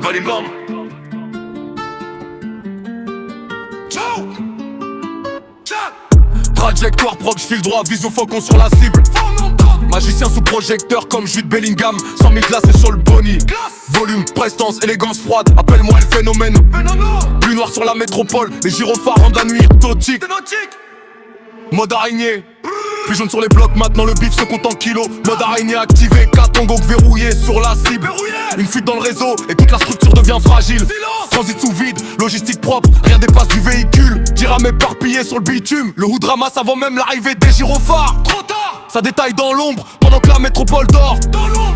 Bali bam. Ciao. Trajectoire propre, j'file droit, vision faucon sur la cible. Magicien sous projecteur comme Jude Bellingham. 100 000 glacés sur le boni. Volume, prestance, élégance froide. Appelle-moi le phénomène. Plus noir sur la métropole. Les gyrophares rendent la nuit hypnotique. Mode araignée. Plus jaune sur les blocs, maintenant le bif se compte en kilos. Mode araignée activé, Katongo verrouillé sur la cible. Une fuite dans le réseau et toute la structure devient fragile. Transit sous vide, logistique propre, rien dépasse du véhicule. Diram éparpillé sur le bitume. Le hood ramasse avant même l'arrivée des gyrophares. Trop tard. Ça détaille dans l'ombre pendant que la métropole dort.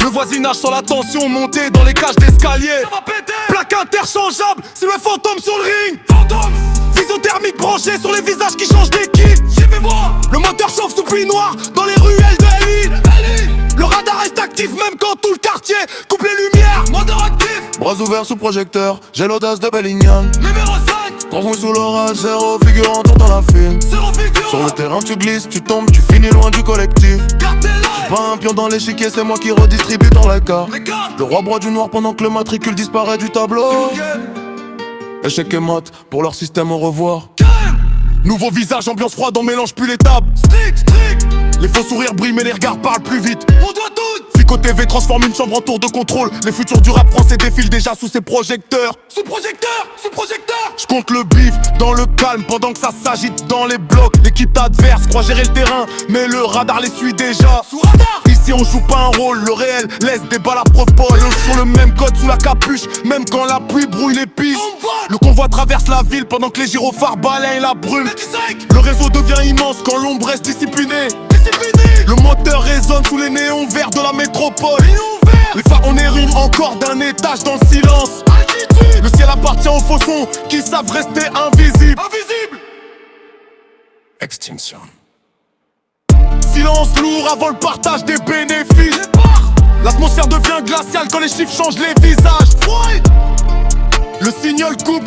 Le voisinage sans la tension montée dans les cages d'escalier. Plaque interchangeable, c'est le fantôme sur le ring. Vision thermique branchée sur les visages qui changent d'équipe. Le moteur chauffe sous pluie noire dans les ruelles de Elite. Le radar reste actif même quand tout le quartier coupe les lumières. Moteur actif. Bras ouverts sous projecteur, j'ai l'audace de Bellingham. Numéro 5. Transmis sous l'orage, zéro figurant dans la file. Sur le terrain tu glisses, tu tombes, tu finis loin du collectif. Pas un pion dans l'échiquier, c'est moi qui redistribue dans la carte. Le roi broie du noir pendant que le matricule disparaît du tableau. Échec et mat, pour leur système au revoir. Nouveau visage, ambiance froide, on mélange plus les tables. Les faux sourires brillent mais les regards parlent plus vite. On doit tout. Fico TV transforme une chambre en tour de contrôle. Les futurs du rap français défilent déjà sous ses projecteurs. Sous projecteur. Je compte le bif dans le calme pendant que ça s'agite dans les blocs. L'équipe adverse croit gérer le terrain, mais le radar les suit déjà. Sous radar. Ici on joue pas un rôle, le réel laisse des balles à propos. Sur le même code sous la capuche, même quand la pluie brouille les pistes. Le convoi traverse la ville pendant que les gyrophares balayent la brume. Le réseau devient immense quand l'ombre reste disciplinée. Le moteur résonne sous les néons verts de la métropole. Les pharaons hériment encore d'un étage dans le silence. Le ciel appartient aux faussons qui savent rester invisibles. Extinction. Silence lourd avant le partage des bénéfices. L'atmosphère devient glaciale quand les chiffres changent les visages. Le signal coupe.